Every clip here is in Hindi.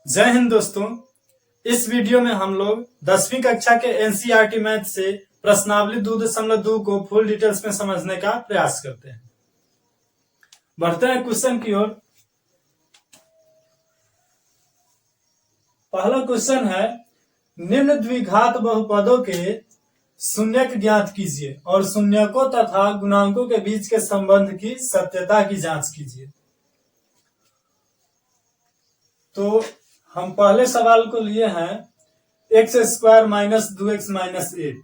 जय हिंद दोस्तों। इस वीडियो में हम लोग 10वीं कक्षा के एनसीईआरटी मैथ से प्रश्नावली 2.2 को फुल डिटेल्स में समझने का प्रयास करते हैं। बढ़ते हैं क्वेश्चन की ओर। पहला क्वेश्चन है, निम्न द्विघात बहुपदों के शून्यक ज्ञात कीजिए और शून्यकों तथा गुणांकों के बीच के संबंध की सत्यता की जांच कीजिए। तो हम पहले सवाल को लिए हैं x² माइनस 2x माइनस 8।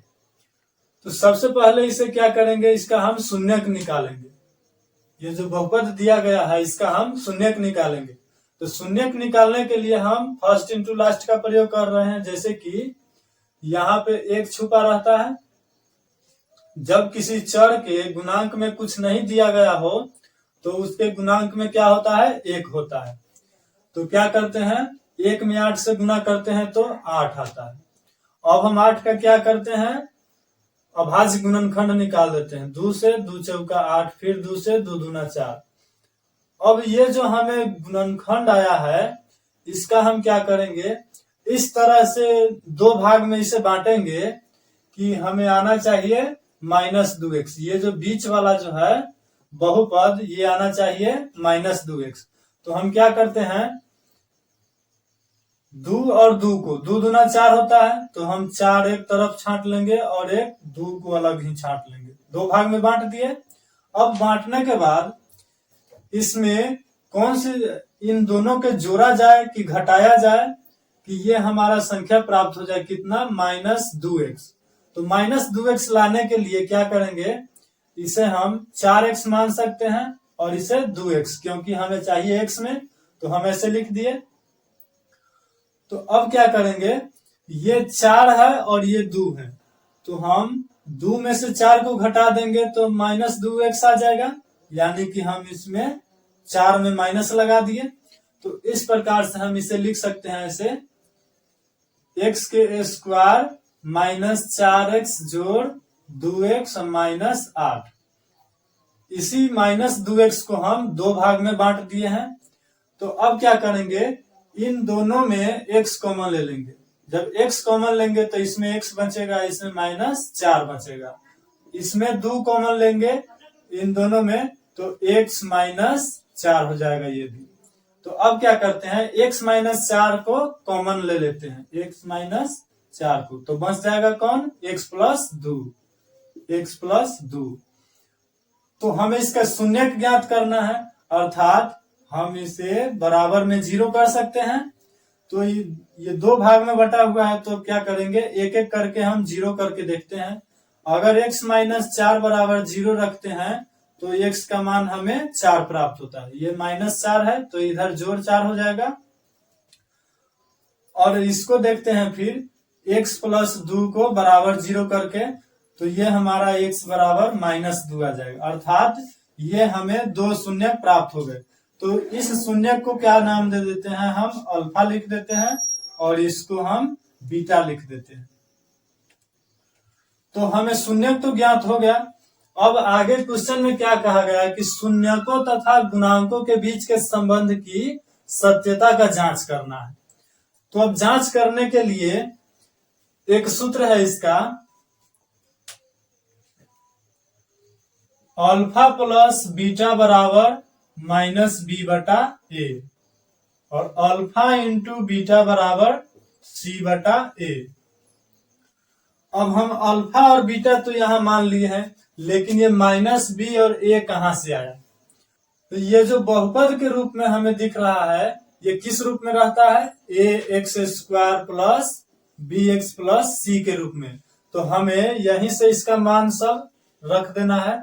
तो सबसे पहले इसे क्या करेंगे, इसका हम शून्यक निकालेंगे। ये जो बहुपद दिया गया है इसका हम शून्यक निकालेंगे। तो शून्यक निकालने के लिए हम फर्स्ट इंटू लास्ट का प्रयोग कर रहे हैं। जैसे कि यहाँ पे एक छुपा रहता है। जब किसी चर के गुणांक में कुछ नहीं दिया गया हो तो उसके गुणांक में क्या होता है, 1 होता है। तो क्या करते हैं, 1 में 8 से गुना करते हैं तो 8 आता है। अब हम 8 का क्या करते हैं, अभाज्य गुणनखंड निकाल देते हैं। 2 से 2 चौका 8, फिर 2 से 2 दूना 4। अब ये जो हमें गुणनखंड आया है इसका हम क्या करेंगे, इस तरह से 2 भाग में इसे बांटेंगे कि हमें आना चाहिए -2x। ये जो बीच वाला जो है बहुपद ये आना चाहिए -2x। तो हम क्या करते हैं, 2 और 2 को 2 दूना 4 होता है। तो हम 4 एक तरफ छांट लेंगे और एक 2 को अलग ही छांट लेंगे। 2 भाग में बांट दिए। अब बांटने के बाद इसमें कौन सी इन दोनों के जोड़ा जाए कि घटाया जाए कि ये हमारा संख्या प्राप्त हो जाए, कितना, -2x। तो -2x लाने के लिए क्या करेंगे, इसे हम 4x मान सकते हैं और इसे 2x, क्योंकि हमें चाहिए x में तो हम ऐसे लिख दिए। तो अब क्या करेंगे, ये 4 है और ये 2 है। तो हम 2 में से 4 को घटा देंगे तो -2x आ जाएगा। यानी कि हम इसमें 4 में माइनस लगा दिए। तो इस प्रकार से हम इसे लिख सकते हैं ऐसे, x² माइनस 4x जोड़ 2x माइनस 8। इसी -2x को हम 2 भाग में बांट दिए हैं। तो अब क्या करेंगे, इन दोनों में x कॉमन ले लेंगे। जब x कॉमन लेंगे तो इसमें x बचेगा, इसमें -4 बचेगा। इसमें 2 कॉमन लेंगे इन दोनों में तो x -4 हो जाएगा ये भी। तो अब क्या करते हैं, x -4 को कॉमन ले लेते हैं, x -4 को। तो बच जाएगा कौन, x प्लस 2। तो हमें इसका शून्यक ज्ञात करना है, अर्थात हम इसे बराबर में 0 कर सकते हैं। तो ये 2 भाग में बटा हुआ है तो क्या करेंगे, एक एक करके हम 0 करके देखते हैं। अगर x -4 बराबर 0 रखते हैं तो x का मान हमें 4 प्राप्त होता है। ये -4 है तो इधर जोड़ 4 हो जाएगा। और इसको देखते हैं फिर x प्लस 2 को बराबर 0 करके, तो ये हमारा x बराबर -2 आ जाएगा। अर्थात ये हमें 2 शून्यक प्राप्त हो गए। तो इस शून्यक को क्या नाम दे देते हैं, हम अल्फा लिख देते हैं और इसको हम बीटा लिख देते हैं। तो हमें शून्यक तो ज्ञात हो गया। अब आगे क्वेश्चन में क्या कहा गया है कि शून्यकों तथा गुणांकों के बीच के संबंध की सत्यता का जांच करना है। तो अब जांच करने के लिए एक सूत्र है इसका, अल्फा प्लस बीटा बराबर -b/a और अल्फा इंटू बीटा बराबर c/a। अब हम अल्फा और बीटा तो यहां मान लिए हैं, लेकिन ये -b और a कहां से आया। तो ये जो बहुपद के रूप में हमें दिख रहा है ये किस रूप में रहता है, ax² plus bx plus c के रूप में। तो हमें यहीं से इसका मान सब रख देना है।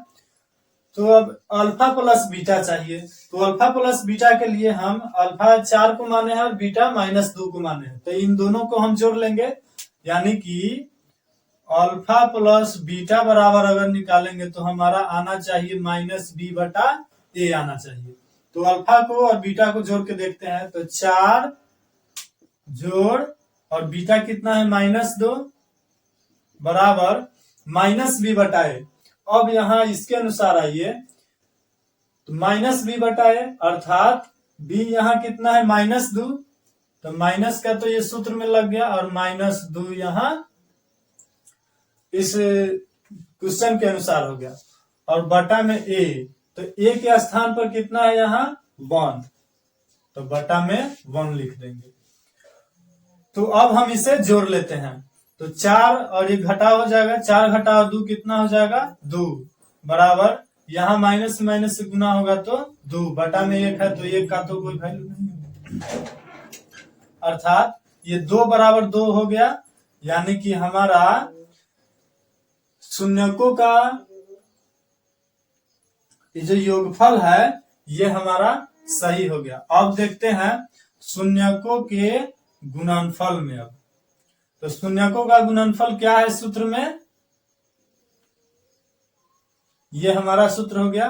तो अब अल्फा प्लस बीटा चाहिए। तो अल्फा प्लस बीटा के लिए हम अल्फा 4 को माने हैं और बीटा -2 को माने हैं। तो इन दोनों को हम जोड़ लेंगे। यानी कि अल्फा प्लस बीटा बराबर अगर निकालेंगे तो हमारा आना चाहिए -b/a आना चाहिए। तो अल्फा को और बीटा को जोड़ के देखते हैं। तो 4 जोड़ और बीटा कितना है, -2 बराबर -b/a। अब यहां इसके अनुसार आइए, तो -b/a अर्थात b यहाँ कितना है, -2 तो माइनस का तो ये सूत्र में लग गया और -2 यहाँ इस क्वेश्चन के अनुसार हो गया और बटा में a, तो a के स्थान पर कितना है यहाँ 1, तो बटा में 1 लिख देंगे। तो अब हम इसे जोड़ लेते हैं, तो 4 और ये घटा हो जाएगा, 4 घटाओ 2 कितना हो जाएगा 2, बराबर यहाँ माइनस माइनस से गुना होगा तो 2, बटा में 1 है तो 1 का तो कोई वैल्यू नहीं, अर्थात ये 2 बराबर 2 हो गया, यानी कि हमारा शून्यकों का ये जो योगफल है ये हमारा सही हो गया। अब देखते हैं शून्यकों के गुणनफल में। अब तो शून्यकों का गुणनफल क्या है सूत्र में, ये हमारा सूत्र हो गया।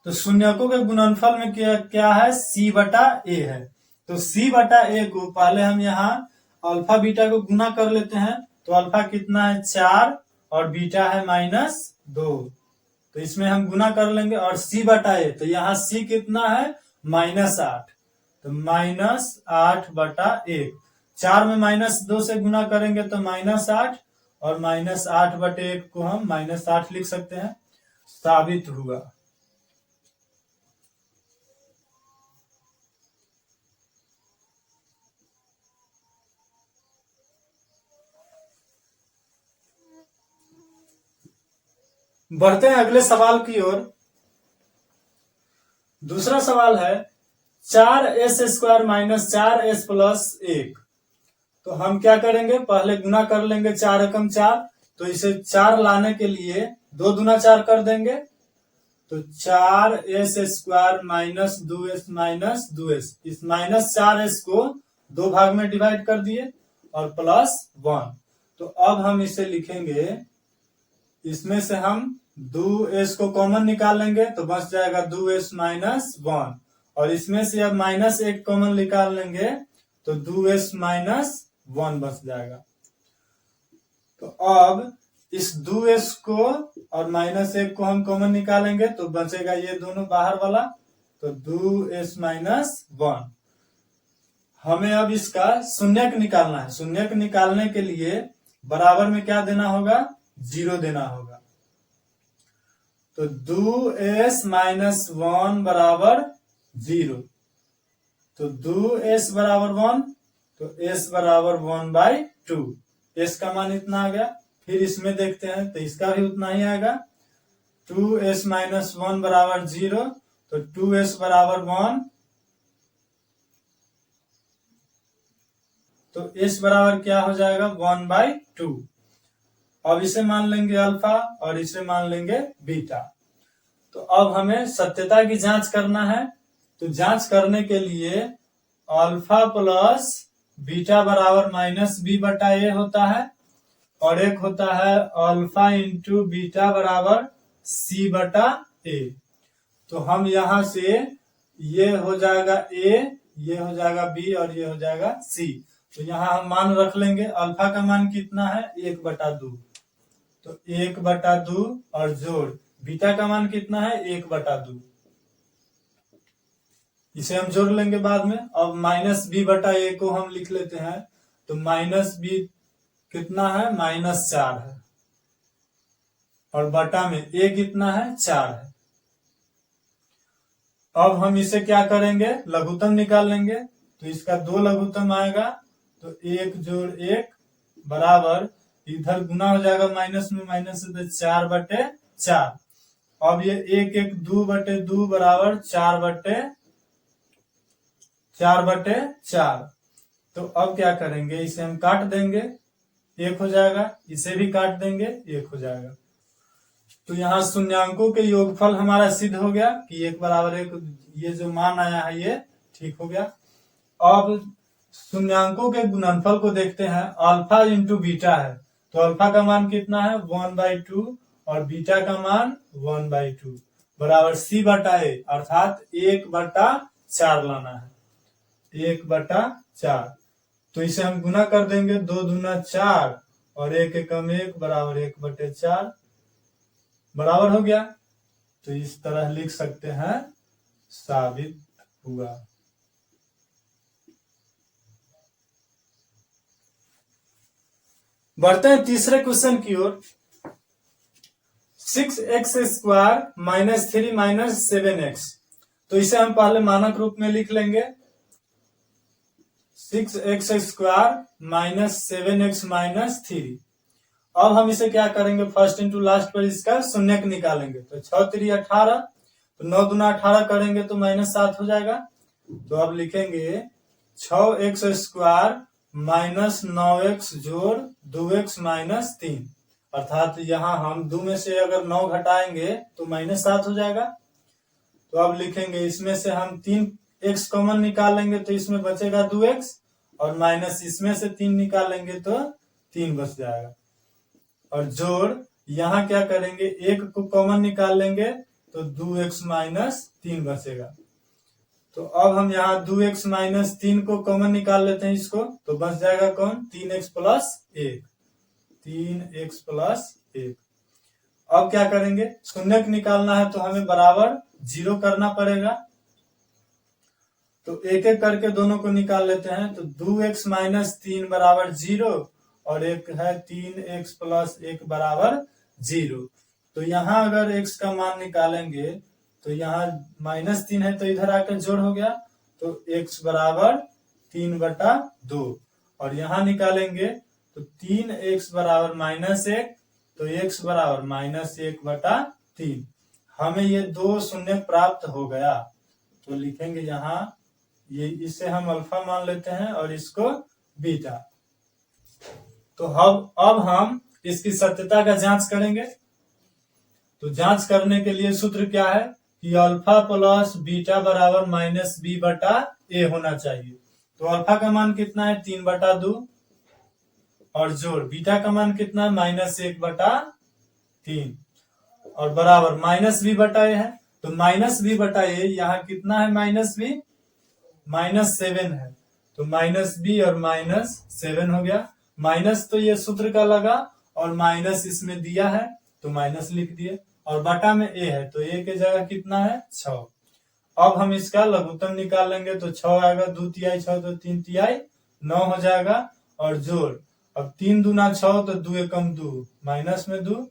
तो शून्यकों के गुणनफल में क्या है, c बटा a है। तो c बटा a को पहले हम यहाँ अल्फा बीटा को गुना कर लेते हैं, तो अल्फा कितना है 4 और बीटा है -2, तो इसमें हम गुना कर लेंगे और c बटा a, तो यहाँ c कितना है -8, तो -8 बटा 1, 4 में -2 से गुना करेंगे तो -8 और -8 बटे 1 को हम -8 लिख सकते हैं, साबित हुआ। बढ़ते हैं अगले सवाल की ओर। दूसरा सवाल है 4s² - 4s + 1। तो हम क्या करेंगे, पहले गुना कर लेंगे, 4 एकम 4, तो इसे 4 लाने के लिए 2 दूना 4 कर देंगे, तो 4s² - 2s - 2s, इस -4s को 2 भाग में डिवाइड कर दिए और +1। तो अब हम इसे लिखेंगे, इसमें से हम 2s को कॉमन निकालेंगे तो बच जाएगा 2s - 1, और इसमें से अब -1 कॉमन निकाल लेंगे तो 2s - 1 बच जाएगा। तो अब इस 2s को और -1 को हम कॉमन निकालेंगे तो बचेगा ये दोनों बाहर वाला, तो 2s - 1। हमें अब इसका शून्यक निकालना है। शून्यक निकालने के लिए बराबर में क्या देना होगा, 0 देना होगा। तो 2s - 1 बराबर 0, तो 2s बराबर 1, तो s बराबर 1/2, s का मान इतना आ गया। फिर इसमें देखते हैं तो इसका भी उतना ही आएगा, 2s - 1 बराबर 0, तो 2s बराबर 1, तो s बराबर क्या हो जाएगा 1/2। अब इसे मान लेंगे अल्फा और इसे मान लेंगे बीटा। तो अब हमें सत्यता की जांच करना है, तो जांच करने के लिए अल्फा प्लस बीटा बराबर -b बटा a होता है, और एक होता है अल्फा इंटू बीटा बराबर c बटा a। तो हम यहां से ये हो जाएगा a, ये हो जाएगा b और ये हो जाएगा c। तो यहाँ हम मान रख लेंगे, अल्फा का मान कितना है 1/2, तो 1/2 और जोड़ बीटा का मान कितना है 1/2, इसे हम जोड़ लेंगे बाद में। अब -b बटा a को हम लिख लेते हैं, तो -b कितना है -4 है, और बटा में a कितना है 4 है। अब हम इसे क्या करेंगे, लघुत्तम निकाल लेंगे, तो इसका 2 लघुत्तम आएगा, तो 1 जोड़ 1 बराबर, इधर गुना हो जाएगा माइनस में माइनस से, तो 4/4। अब ये 1 1 2/2 बराबर 4/4। तो अब क्या करेंगे, इसे हम काट देंगे, 1 हो जाएगा, इसे भी काट देंगे, 1 हो जाएगा। तो यहाँ शून्यांकों के योगफल हमारा सिद्ध हो गया कि 1 बराबर 1, ये जो मान आया है ये ठीक हो गया। अब शून्यांकों के गुणनफल को देखते हैं। अल्फा इंटू बीटा है, तो अल्फा का मान कितना है 1/2 और बीटा का मान 1/2 बराबर c बटा a, अर्थात 1/4 लाना है, 1/4। तो इसे हम गुना कर देंगे, 2 दूना 4 और 1 एकम 1 बराबर 1/4 बराबर हो गया। तो इस तरह लिख सकते हैं, साबित हुआ। बढ़ते हैं तीसरे क्वेश्चन की ओर। 6x² माइनस 3 माइनस 7x, तो इसे हम पहले मानक रूप में लिख लेंगे। 6x² minus 7x minus 3। अब हम इसे क्या करेंगे, फर्स्ट इंटू लास्ट पर इसका शून्यक निकालेंगे। तो 6 3 18, तो 9 दूना 18 करेंगे तो -7 हो जाएगा। तो अब लिखेंगे 6x² माइनस 9x जोड़ 2x माइनस 3, अर्थात यहाँ हम 2 में से अगर 9 घटाएंगे तो -7 हो जाएगा। तो अब लिखेंगे इसमें से हम 3x कॉमन निकाल लेंगे तो इसमें बचेगा 2x, और माइनस इसमें से 3 निकालेंगे तो 3 बच जाएगा। और जोड़ यहाँ क्या करेंगे, 1 को कॉमन निकाल लेंगे तो 2x माइनस 3 बचेगा। तो अब हम यहाँ 2x माइनस 3 को कॉमन निकाल लेते हैं इसको, तो बच जाएगा कौन, 3x प्लस 1। 3x plus 1। अब क्या करेंगे, शून्यक निकालना है तो हमें बराबर 0 करना पड़ेगा। तो एक एक करके दोनों को निकाल लेते हैं। तो 2x माइनस 3 बराबर 0, और एक है 3x प्लस 1 बराबर 0। तो यहाँ अगर x का मान निकालेंगे तो यहाँ -3 है तो इधर आकर जोड़ हो गया, तो x बराबर 3/2। और यहाँ निकालेंगे तो 3x बराबर -1, तो x बराबर -1/3। हमें ये 2 शून्य प्राप्त हो गया। तो लिखेंगे यहाँ, ये इसे हम अल्फा मान लेते हैं और इसको बीटा। तो अब हम इसकी सत्यता का जांच करेंगे। तो जांच करने के लिए सूत्र क्या है कि अल्फा प्लस बीटा बराबर -b/a होना चाहिए। तो अल्फा का मान कितना है, 3/2, और जोड़ बीटा का मान कितना है, -1/3, और बराबर -b/a है। तो -b/a यहाँ कितना है, -7 है। तो -b और -7 हो गया। माइनस तो ये सूत्र का लगा और माइनस इसमें दिया है तो माइनस लिख दिए, और बटा में a है तो a के जगह कितना है, 6। अब हम इसका लघुत्तम निकाल लेंगे तो 6 आएगा, 2 तिहाई 6 तो 3 तिहाई 9 हो जाएगा। और जोड़, अब 3 दूना 6 तो 2 एकम 2, माइनस में 2,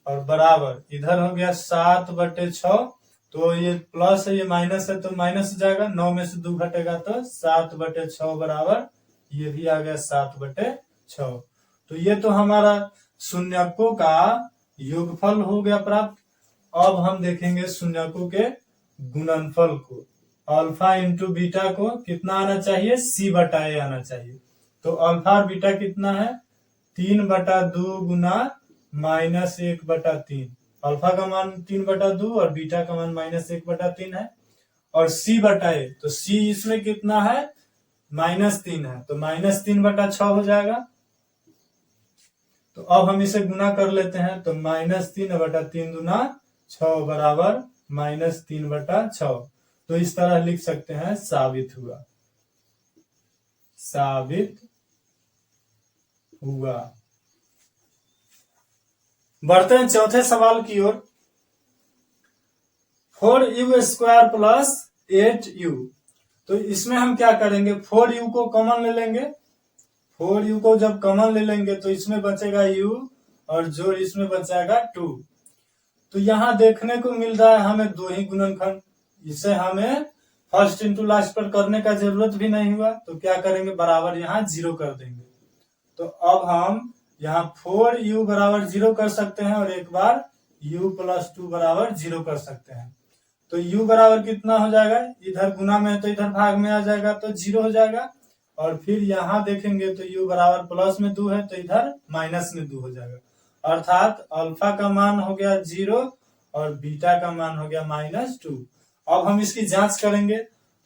और बराबर इधर हो गया 7/6। तो ये प्लस है, ये माइनस है तो माइनस हो जाएगा। 9 में से 2 घटेगा तो 7/6 बराबर, ये भी आ गया 7/6। तो ये तो हमारा शून्यकों का योगफल हो गया प्राप्त। अब हम देखेंगे शून्यकों के गुणनफल को। अल्फा इंटू बीटा को कितना आना चाहिए, c/a आना चाहिए। तो अल्फा और बीटा कितना है, 3/2 गुना -1/3। अल्फा का मान 3/2 और बीटा का मान -1/3 है। और c/a, तो c इसमें कितना है, -3 है, तो -3/6 हो जाएगा। तो अब हम इसे गुना कर लेते हैं, तो -3/3 गुना 6 बराबर -3/6। तो इस तरह लिख सकते हैं, साबित हुआ, साबित हुआ। बढ़ते हैं चौथे सवाल की ओर। 4u² प्लस 8u, तो इसमें हम क्या करेंगे, 4u को कॉमन ले लेंगे। 4u को जब कॉमन ले लेंगे तो इसमें बचेगा u, और जोड़ इसमें बचेगा 2। तो यहाँ देखने को मिल रहा है हमें 2 ही गुणनखंड, इसे हमें फर्स्ट इंटू लास्ट पर करने का जरूरत भी नहीं हुआ। तो क्या करेंगे, बराबर यहाँ 0 कर देंगे। तो अब हम यहाँ 4u बराबर 0 कर सकते हैं, और एक बार u प्लस 2 बराबर 0 कर सकते हैं। तो u बराबर कितना हो जाएगा, इधर गुना में है तो इधर भाग में आ जाएगा तो 0 हो जाएगा। और फिर यहाँ देखेंगे तो u बराबर प्लस में 2 है तो इधर माइनस में 2 हो जाएगा। अर्थात अल्फा का मान हो गया 0 और बीटा का मान हो गया -2। अब हम इसकी जांच करेंगे,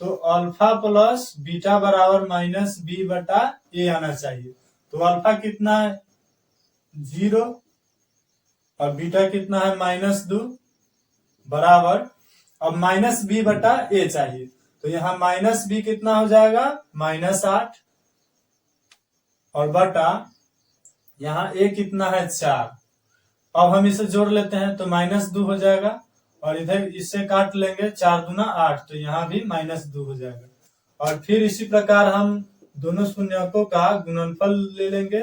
तो अल्फा प्लस बीटा बराबर -b/a आना चाहिए। तो अल्फा कितना है, 0, और बीटा कितना है, -2, बराबर अब -b/a चाहिए। तो यहाँ -b कितना हो जाएगा, -8, और बटा यहाँ a कितना है, 4। अब हम इसे जोड़ लेते हैं तो -2 हो जाएगा, और इधर इससे काट लेंगे, 4 दूना 8, तो यहाँ भी -2 हो जाएगा। और फिर इसी प्रकार हम दोनों शून्यकों का गुणनफल ले लेंगे।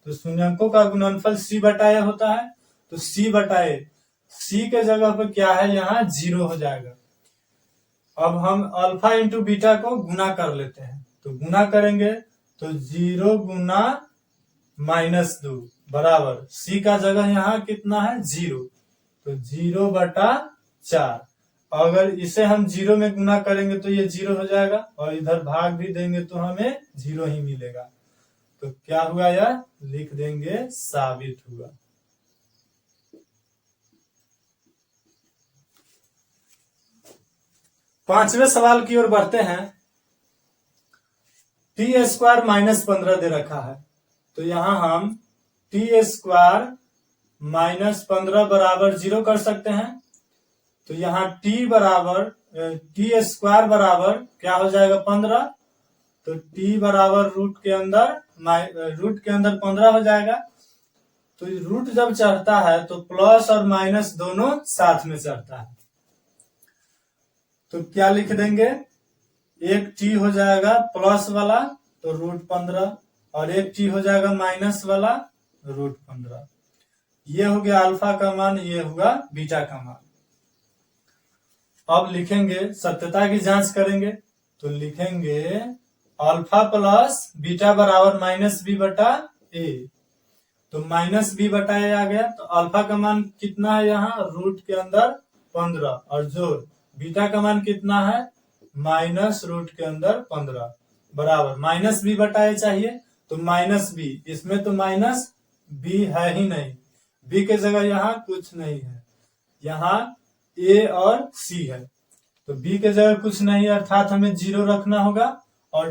तो शून्यंकों का गुणनफल c बटा a होता है। तो c बटा a, c के जगह पर क्या है यहाँ 0 हो जाएगा। अब हम अल्फा इंटू बीटा को गुना कर लेते हैं, तो गुना करेंगे तो 0 गुना -2 बराबर c का जगह यहाँ कितना है 0, तो 0 बटा 4। अगर इसे हम 0 में गुना करेंगे तो ये 0 हो जाएगा और इधर भाग भी देंगे तो हमें 0 ही मिलेगा। तो क्या हुआ यह लिख देंगे साबित हुआ। पांचवें सवाल की ओर बढ़ते हैं। टी स्क्वायर -15 दे रखा है, तो यहां हम टी स्क्वायर -15 बराबर 0 कर सकते हैं। तो यहाँ टी बराबर टी स्क्वायर बराबर क्या हो जाएगा 15, तो टी बराबर रूट के अंदर 15 हो जाएगा। तो रूट जब चढ़ता है तो प्लस और माइनस दोनों साथ में चढ़ता है, तो क्या लिख देंगे, एक टी हो जाएगा प्लस वाला तो √15 और एक टी हो जाएगा माइनस वाला √15। ये हो गया अल्फा का मान, ये हुआ बीटा का मान। अब लिखेंगे सत्यता की जांच करेंगे, तो लिखेंगे अल्फा प्लस बीटा बराबर -b बटा a। तो -b बटा a आ गया। तो अल्फा का मान कितना है यहाँ रूट के अंदर 15 और जोड़ बीटा का मान कितना है माइनस रूट के अंदर 15 बराबर -b बटा a चाहिए, तो -b, इसमें तो -b है ही नहीं, b के जगह यहाँ कुछ नहीं है, यहाँ a और c है। तो b के जगह कुछ नहीं अर्थात हमें 0 रखना होगा और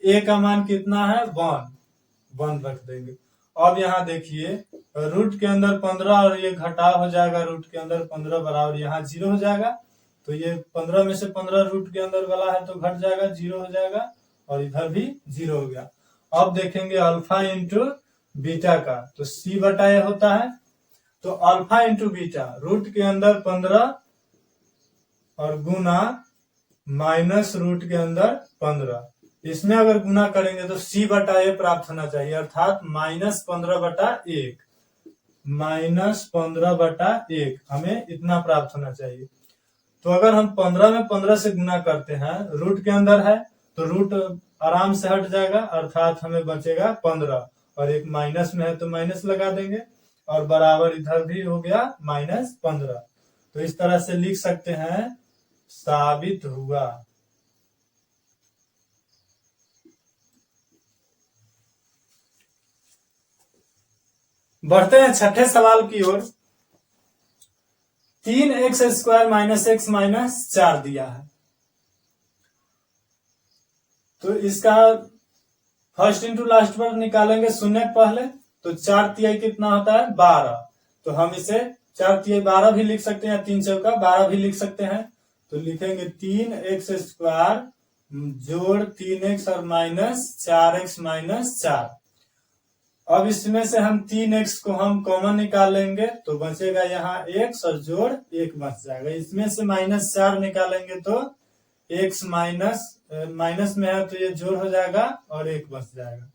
a का मान कितना है 1 रख देंगे। अब यहाँ देखिए रूट के अंदर 15 और ये घटाव हो जाएगा रूट के अंदर 15 बराबर यहाँ 0 हो जाएगा। तो ये 15 में से 15 रूट के अंदर वाला है तो घट जाएगा 0 हो जाएगा और इधर भी 0 हो गया। अब देखेंगे अल्फा इंटू बीटा का, तो c बटा a होता है। तो अल्फा इंटू बीटा रूट के अंदर 15 और गुना माइनस रूट के अंदर 15, इसमें अगर गुना करेंगे तो c बटा a प्राप्त होना चाहिए अर्थात -15 बटा 1, -15 बटा 1 हमें इतना प्राप्त होना चाहिए। तो अगर हम 15 में 15 से गुना करते हैं, रूट के अंदर है तो रूट आराम से हट जाएगा अर्थात हमें बचेगा 15 और एक माइनस में है तो माइनस लगा देंगे और बराबर इधर भी हो गया -15। तो इस तरह से लिख सकते हैं साबित हुआ। बढ़ते हैं छठे सवाल की ओर। 3x² - x - 4 दिया है, तो इसका फर्स्ट इंटू लास्ट पर निकालेंगे शून्य पहले, तो 4 तिहाई कितना होता है 12, तो हम इसे 4 तिहाई 12 भी लिख सकते हैं, 3 चौका 12 भी लिख सकते हैं। तो लिखेंगे 3x² जोड़ 3x और -4x - 4। अब इसमें से हम 3x को हम कॉमन निकालेंगे तो बचेगा यहाँ x और जोड़ 1 बच जाएगा। इसमें से -4 निकालेंगे तो x माइनस में है तो ये जोड़ हो जाएगा और 1 बच जाएगा।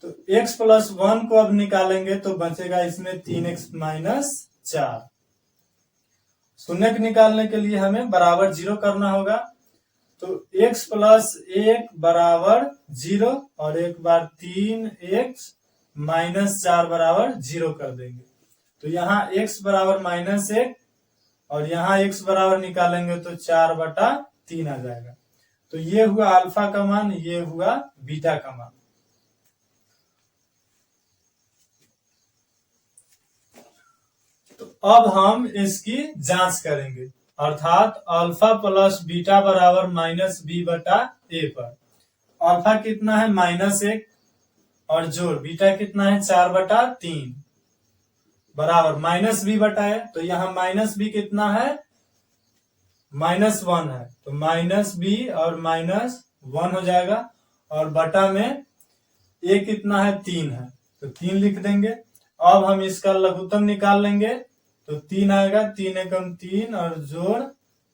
तो x + 1 को अब निकालेंगे तो बचेगा इसमें 3x - 4। शून्य निकालने के लिए हमें बराबर 0 करना होगा, तो x + 1 बराबर 0 और एक बार 3x - 4 बराबर 0 कर देंगे। तो यहाँ x बराबर -1 और यहाँ x बराबर निकालेंगे तो 4 बटा 3 आ जाएगा। तो ये हुआ अल्फा का मान, ये हुआ बीटा का मान। तो अब हम इसकी जांच करेंगे अर्थात अल्फा प्लस बीटा बराबर -b बटा a पर अल्फा कितना है -1 और जोड़ बीटा कितना है 4 बटा 3 बराबर -b बटा है। तो यहाँ -b कितना है -1 है, तो -b और -1 हो जाएगा और बटा में a कितना है 3 है तो 3 लिख देंगे। अब हम इसका लघुत्तम निकाल लेंगे तो 3 आएगा, 3 एकम 3 और जोड़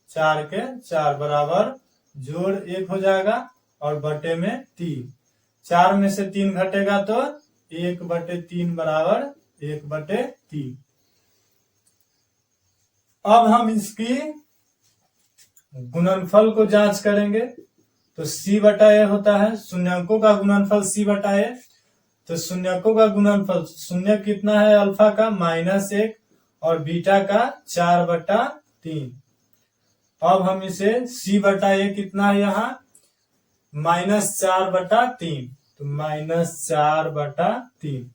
4 के 4 बराबर जोड़ 1 हो जाएगा और बटे में 3, 4 में से 3 घटेगा तो 1/3 बराबर 1/3। अब हम इसकी गुणनफल को जांच करेंगे। तो c/a होता है शून्यंकों का गुणनफल c/a। तो शून्यकों का गुणनफल, शून्य कितना है अल्फा का -1 और बीटा का 4/3। अब हम इसे c/a कितना है यहाँ -4/3, तो -4/3।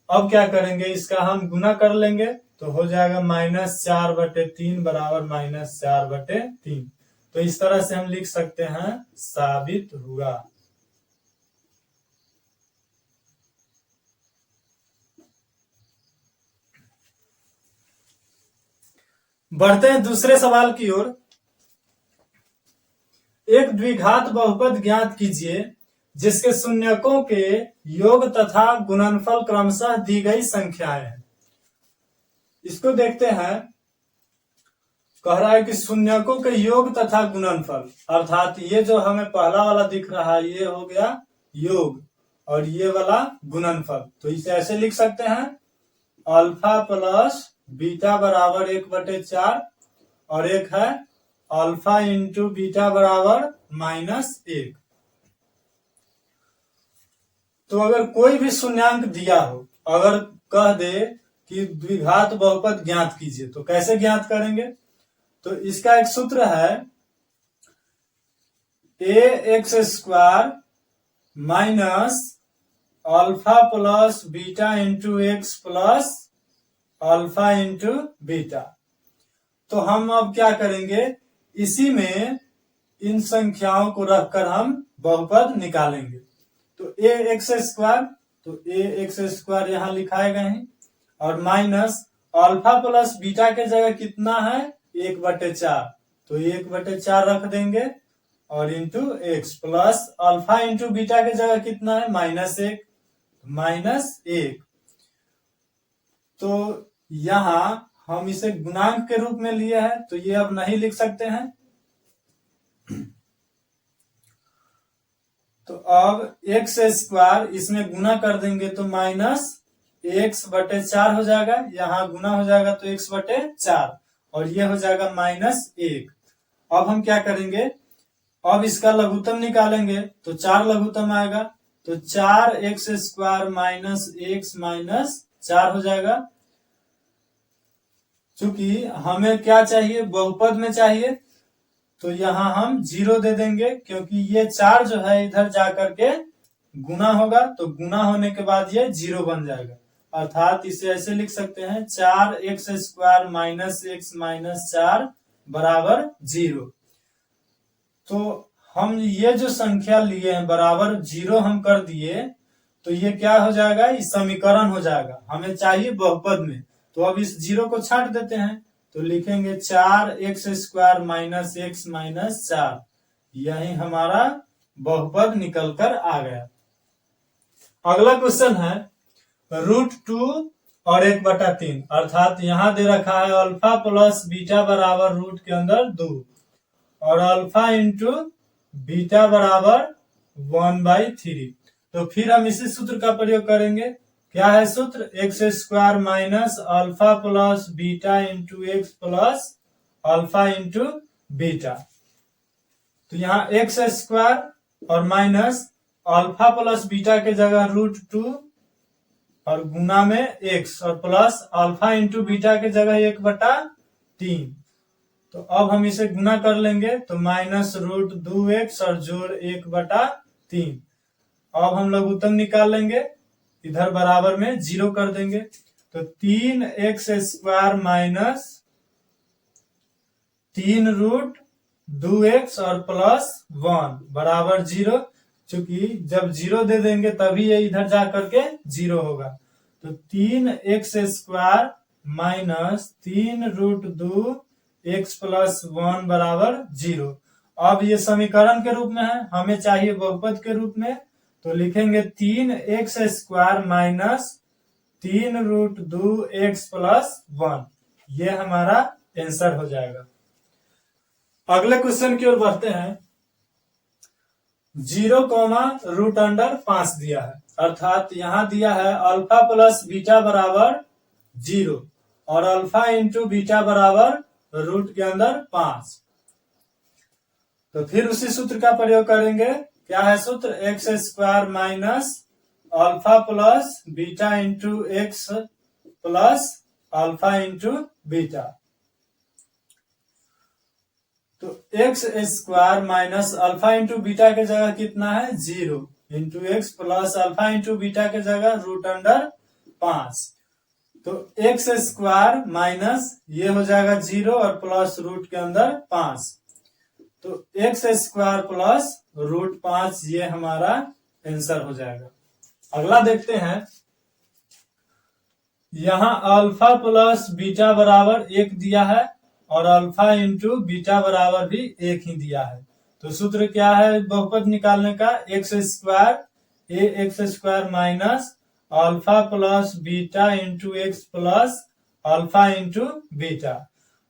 अब क्या करेंगे, इसका हम गुना कर लेंगे तो हो जाएगा -4/3 बराबर -4/3। तो इस तरह से हम लिख सकते हैं साबित हुआ। बढ़ते हैं दूसरे सवाल की ओर। एक द्विघात बहुपद ज्ञात कीजिए जिसके शून्यकों के योग तथा गुणनफल क्रमशः दी गई संख्याएं हैं। इसको देखते हैं। कह रहा है कि शून्यकों के योग तथा गुणनफल, अर्थात ये जो हमें पहला वाला दिख रहा है ये हो गया योग और ये वाला गुणनफल। तो इसे ऐसे लिख सकते हैं अल्फा प्लस बीटा बराबर 1/4 और एक है अल्फा इंटू बीटा बराबर -1। तो अगर कोई भी शून्यांक दिया हो, अगर कह दे कि द्विघात बहुपद ज्ञात कीजिए, तो कैसे ज्ञात करेंगे? तो इसका एक सूत्र है ax² minus alpha plus beta into x plus alpha into beta. तो हम अब क्या करेंगे, इसी में इन संख्याओं को रखकर हम बहुपद निकालेंगे। तो ax², तो ax² यहां लिखाए गए हैं और माइनस अल्फा प्लस बीटा के जगह कितना है 1/4, तो 1/4 रख देंगे और into x plus alpha into beta के जगह कितना है -1। तो यहां हम इसे गुणांक के रूप में लिए हैं तो ये अब नहीं लिख सकते हैं। तो अब x² इसमें गुना कर देंगे तो -x/4 हो जाएगा, यहाँ गुना हो जाएगा तो x/4 और ये हो जाएगा -1। अब हम क्या करेंगे, अब इसका लघुत्तम निकालेंगे तो 4 लघुत्तम आएगा, तो 4x² माइनस x माइनस 4 हो जाएगा। चूंकि हमें क्या चाहिए, बहुपद में चाहिए, तो यहां हम 0 दे देंगे क्योंकि ये 4 जो है इधर जाकर के गुना होगा, तो गुना होने के बाद ये 0 बन जाएगा। अर्थात इसे ऐसे लिख सकते हैं 4x² माइनस x माइनस 4 बराबर 0। तो हम ये जो संख्या लिए हैं बराबर 0 हम कर दिए, तो ये क्या हो जाएगा, इस समीकरण हो जाएगा। हमें चाहिए बहुपद में, तो अब इस 0 को छांट देते हैं तो लिखेंगे 4x² माइनस x माइनस 4। यही हमारा बहुपद निकलकर आ गया। अगला क्वेश्चन है √2 और 1/3, अर्थात यहां दे रखा है अल्फा प्लस बीटा बराबर रूट के अंदर 2 और अल्फा इंटू बीटा बराबर 1/3। तो फिर हम इसी सूत्र का प्रयोग करेंगे। क्या है सूत्र, x² minus alpha plus beta into x plus alpha into beta. तो यहाँ x² और माइनस अल्फा प्लस बीटा के जगह √2 और गुना में x और प्लस अल्फा इंटू बीटा के जगह 1/3। तो अब हम इसे गुना कर लेंगे तो -√2x और जोड़ 1/3। अब हम लघुत्तम निकाल लेंगे, इधर बराबर में 0 कर देंगे, तो 3x² माइनस 3√2x और प्लस 1 बराबर 0। चूंकि जब 0 दे देंगे तभी ये इधर जा करके 0 होगा। तो 3x² माइनस 3√2x प्लस 1 बराबर 0। अब ये समीकरण के रूप में है, हमें चाहिए बहुपद के रूप में, तो लिखेंगे 3x² माइनस 3√2x प्लस 1। ये हमारा आंसर हो जाएगा। अगले क्वेश्चन की ओर बढ़ते हैं। 0, √5 दिया है, अर्थात यहाँ दिया है अल्फा प्लस बीटा बराबर 0 और अल्फा इंटू बीटा बराबर रूट के अंदर 5। तो फिर उसी सूत्र का प्रयोग करेंगे। क्या है सूत्र? X square minus alpha plus beta into x plus alpha into beta. तो x square minus alpha into beta के जगह कितना है? 0 into x plus alpha into beta के जगह रूट अंडर 5। तो एक्स स्क्वायर माइनस ये हो जाएगा 0 और प्लस रूट के अंदर 5। तो एक्स स्क्वायर प्लस रूट 5 ये हमारा आंसर हो जाएगा। अगला देखते हैं। यहाँ अल्फा प्लस बीटा बराबर 1 दिया है और अल्फा इंटू बीटा बराबर भी 1 ही दिया है। तो सूत्र क्या है बहुपद निकालने का? X square minus alpha plus beta into x plus alpha into beta.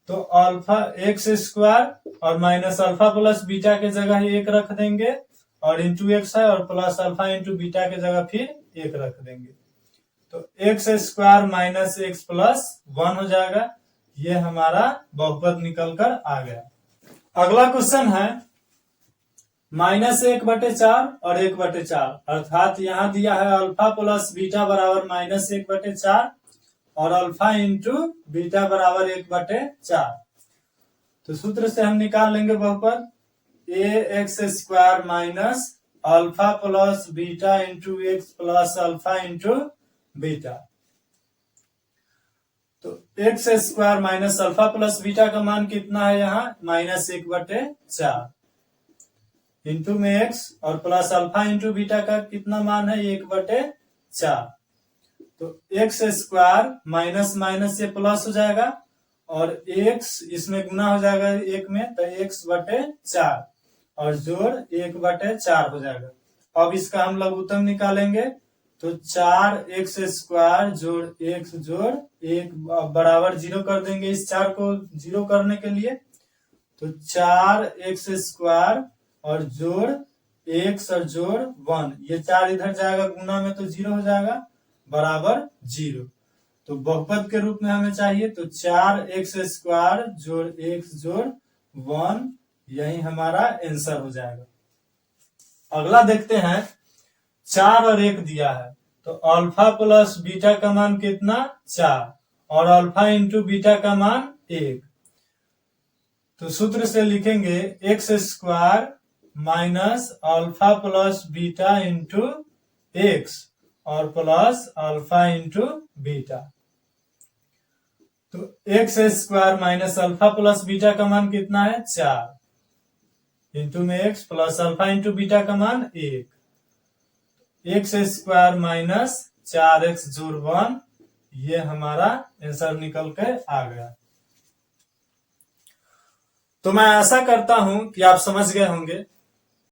तो अल्फा एक्स स्क्वायर और माइनस अल्फा प्लस बीटा के जगह 1 रख देंगे और इंटू एक्स है और प्लस अल्फा इंटू बीटा के जगह फिर 1 रख देंगे। तो x square minus x plus 1 हो जाएगा। ये हमारा बहुपद निकल कर आ गया। अगला क्वेश्चन है -1/4 और 1/4 अर्थात यहाँ दिया है अल्फा प्लस बीटा बराबर -1/4 और अल्फा इंटू बीटा बराबर 1/4। तो सूत्र से हम निकाल लेंगे बहुपद ए x square minus alpha plus beta into x plus alpha into beta. तो x square minus alpha plus beta का मान कितना है? यहाँ -1/4 इंटू में एक्स और प्लस अल्फा इंटू बीटा का कितना मान है? 1/4। तो एक्स स्क्वायर माइनस माइनस से प्लस हो जाएगा और एक्स इसमें गुना हो जाएगा 1 में, तो x/4 और जोड़ 1/4 हो जाएगा। अब इसका हम लघुत्तम निकालेंगे। तो 4x स्क्वायर जोड़ x जोड़ 1 बराबर 0 कर देंगे। इस 4 को 0 करने के लिए तो 4x स्क्वायर और जोड़ x और जोड़ 1, ये 4 इधर जाएगा गुना में तो 0 हो जाएगा बराबर 0। तो बहुपद के रूप में हमें चाहिए तो 4x स्क्वायर जोड़ x जोड़ 1 यही हमारा आंसर हो जाएगा। अगला देखते हैं 4 और 1 दिया है तो अल्फा प्लस बीटा का मान कितना? 4 और अल्फा इंटू बीटा का मान 1। तो सूत्र से लिखेंगे x square minus alpha plus beta into x और प्लस अल्फा इंटू बीटा। तो x square minus alpha plus beta का मान कितना है? 4 इंटू में x plus alpha into beta का मान 1। एक्स स्क्वायर माइनस 4x जोड़ 1 ये हमारा आंसर निकल के आ गया। तो मैं आशा करता हूं कि आप समझ गए होंगे।